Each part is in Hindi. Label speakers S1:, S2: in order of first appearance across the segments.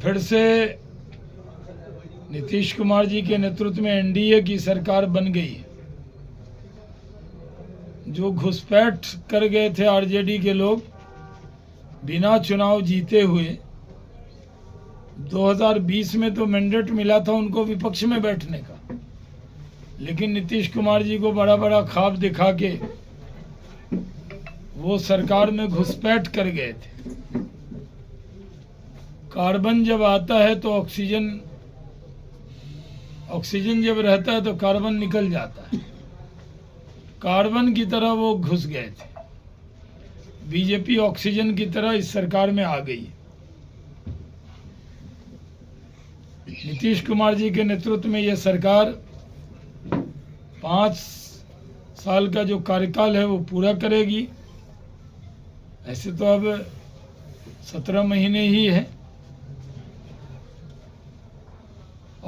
S1: फिर से नीतीश कुमार जी के नेतृत्व में एनडीए की सरकार बन गई। जो घुसपैठ कर गए थे आरजेडी के लोग बिना चुनाव जीते हुए, 2020 में तो मैंडेट मिला था उनको विपक्ष में बैठने का, लेकिन नीतीश कुमार जी को बड़ा बड़ा ख्वाब दिखा के वो सरकार में घुसपैठ कर गए थे। कार्बन जब आता है तो ऑक्सीजन जब रहता है तो कार्बन निकल जाता है। कार्बन की तरह वो घुस गए थे। बीजेपी ऑक्सीजन की तरह इस सरकार में आ गई। नीतीश कुमार जी के नेतृत्व में यह सरकार 5 साल का जो कार्यकाल है वो पूरा करेगी। ऐसे तो अब 17 महीने ही है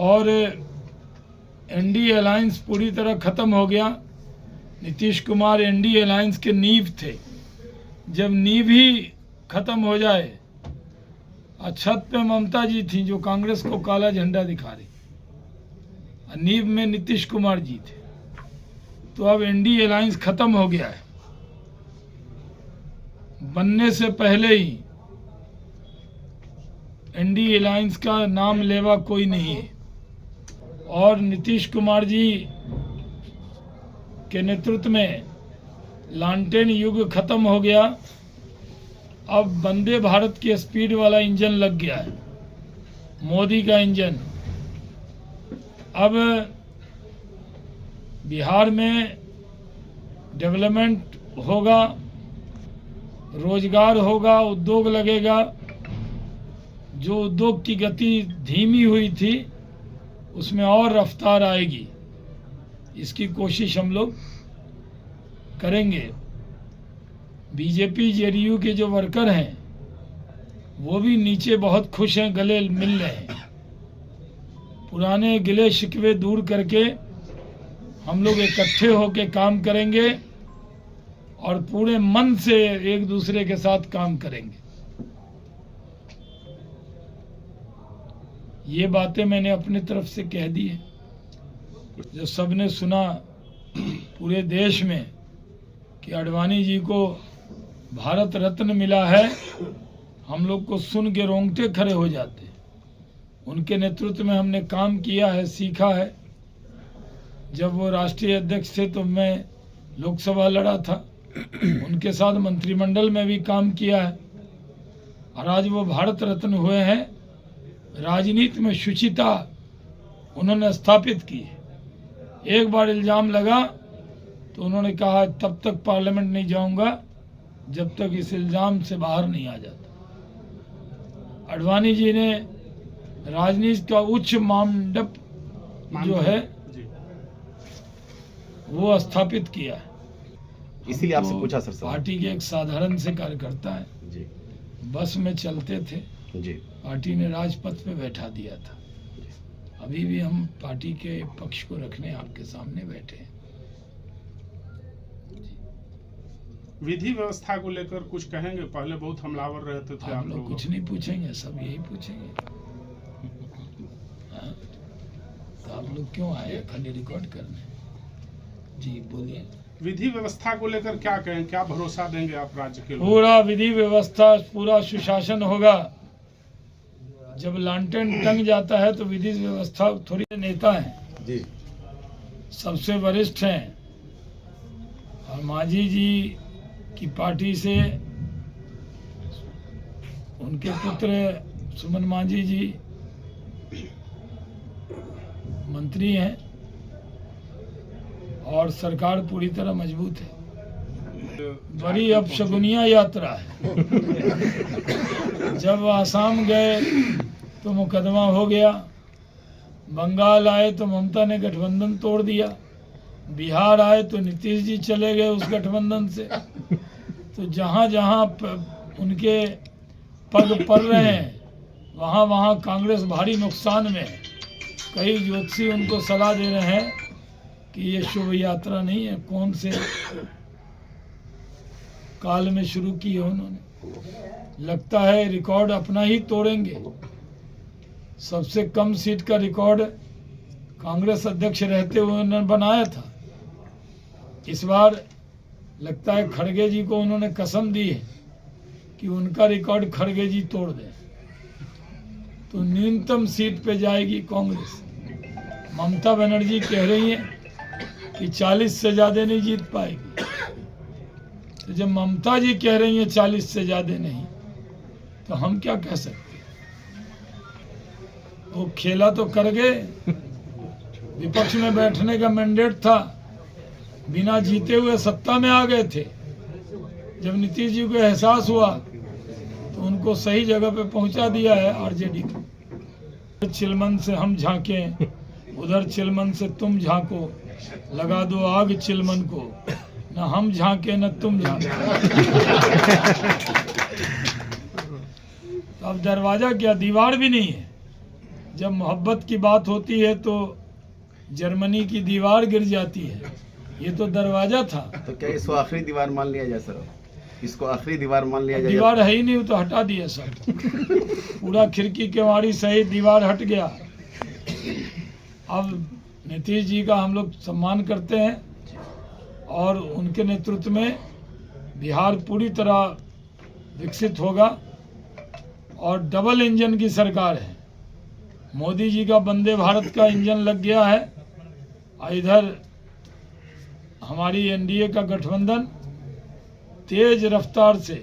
S1: और एनडीए अलायंस पूरी तरह खत्म हो गया। नीतीश कुमार एनडीए अलायंस के नींव थे। जब नींव ही खत्म हो जाए, छत पे ममता जी थी जो कांग्रेस को काला झंडा दिखा रही, नींव में नीतीश कुमार जी थे, तो अब एनडीए अलायंस खत्म हो गया है। बनने से पहले ही एनडीए अलायंस का नाम लेवा कोई नहीं है और नीतीश कुमार जी के नेतृत्व में लालटेन युग खत्म हो गया। अब वंदे भारत की स्पीड वाला इंजन लग गया है, मोदी का इंजन। अब बिहार में डेवलपमेंट होगा, रोजगार होगा, उद्योग लगेगा। जो उद्योग की गति धीमी हुई थी उसमें और रफ्तार आएगी। इसकी कोशिश हम लोग करेंगे। बीजेपी जेडीयू के जो वर्कर हैं वो भी नीचे बहुत खुश हैं, गले मिल रहे हैं। पुराने गिले शिकवे दूर करके हम लोग इकट्ठे होकर काम करेंगे और पूरे मन से एक दूसरे के साथ काम करेंगे। ये बातें मैंने अपनी तरफ से कह दी है। जो सबने सुना पूरे देश में कि आडवाणी जी को भारत रत्न मिला है, हम लोग को सुन के रोंगटे खड़े हो जाते। उनके नेतृत्व में हमने काम किया है, सीखा है। जब वो राष्ट्रीय अध्यक्ष थे तो मैं लोकसभा लड़ा था, उनके साथ मंत्रिमंडल में भी काम किया है और आज वो भारत रत्न हुए हैं। राजनीति में शुचिता उन्होंने स्थापित की है। एक बार इल्जाम लगा तो उन्होंने कहा तब तक पार्लियामेंट नहीं जाऊंगा जब तक इस इल्जाम से बाहर नहीं आ जाता। आडवाणी जी ने राजनीति का उच्च मानदंड जो है वो स्थापित किया है।
S2: इसीलिए आपसे पूछा सर।
S1: पार्टी के एक साधारण से कार्यकर्ता है जी। बस में चलते थे जी, पार्टी ने राजपथ पे बैठा दिया था। अभी भी हम पार्टी के पक्ष को रखने आपके सामने बैठे हैं।
S3: विधि व्यवस्था को लेकर कुछ कहेंगे? पहले बहुत हमलावर रहते थे
S1: आप लोग। कुछ नहीं पूछेंगे, सब यही पूछेंगे। तो आप लोग क्यों आए खाली रिकॉर्ड करने? जी बोलिए।
S3: विधि व्यवस्था को लेकर क्या कहें, क्या भरोसा देंगे आप राज्य के लोग?
S1: पूरा विधि व्यवस्था, पूरा सुशासन होगा। जब लालटेन टंग जाता है तो विधि व्यवस्था थोड़ी नेता है जी, सबसे वरिष्ठ हैं और मांझी जी की पार्टी से उनके पुत्र सुमन मांझी जी मंत्री हैं और सरकार पूरी तरह मजबूत है। बड़ी अपशगुनिया यात्रा है। जब आसाम गए तो मुकदमा हो गया, बंगाल आए तो ममता ने गठबंधन तोड़ दिया, बिहार आए तो नीतीश जी चले गए उस गठबंधन से। तो जहाँ जहाँ उनके पग पड़ रहे हैं वहाँ वहाँ कांग्रेस भारी नुकसान में है। कई ज्योतिषी उनको सलाह दे रहे हैं कि ये शुभ यात्रा नहीं है, कौन से काल में शुरू की है उन्होंने। लगता है रिकॉर्ड अपना ही तोड़ेंगे। सबसे कम सीट का रिकॉर्ड कांग्रेस अध्यक्ष रहते हुए उन्होंने बनाया था। इस बार लगता है खड़गे जी को उन्होंने कसम दी है कि उनका रिकॉर्ड खड़गे जी तोड़ दें, तो न्यूनतम सीट पे जाएगी कांग्रेस। ममता बनर्जी कह रही है कि 40 से ज्यादा नहीं जीत पाएगी, तो जब ममता जी कह रही हैं 40 से ज्यादा नहीं, तो हम क्या कह सकते? वो खेला तो कर गए, विपक्ष में बैठने का मैंडेट था, बिना जीते हुए सत्ता में आ गए थे। जब नीतीश जी को एहसास हुआ तो उनको सही जगह पे पहुंचा दिया है आरजेडी को। चिलमन से हम झांकें, उधर चिलमन से तुम झांको, लगा दो आग चिलमन को, न हम झांके न तुम झांको। अब दरवाजा क्या, दीवार भी नहीं है। जब मोहब्बत की बात होती है तो जर्मनी की दीवार गिर जाती है, ये तो दरवाजा था।
S2: तो क्या इसको आखिरी दीवार मान लिया जाए सर? इसको आखिरी दीवार मान लिया जाए?
S1: दीवार है ही नहीं, वो तो हटा दिया सब। पूरा खिड़की केवाड़ी सहित दीवार हट गया। अब नीतीश जी का हम लोग सम्मान करते हैं और उनके नेतृत्व में बिहार पूरी तरह विकसित होगा और डबल इंजन की सरकार है। मोदी जी का वंदे भारत का इंजन लग गया है और इधर हमारी एनडीए का गठबंधन तेज रफ्तार से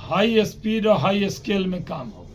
S1: हाई स्पीड और हाई स्केल में काम होगा।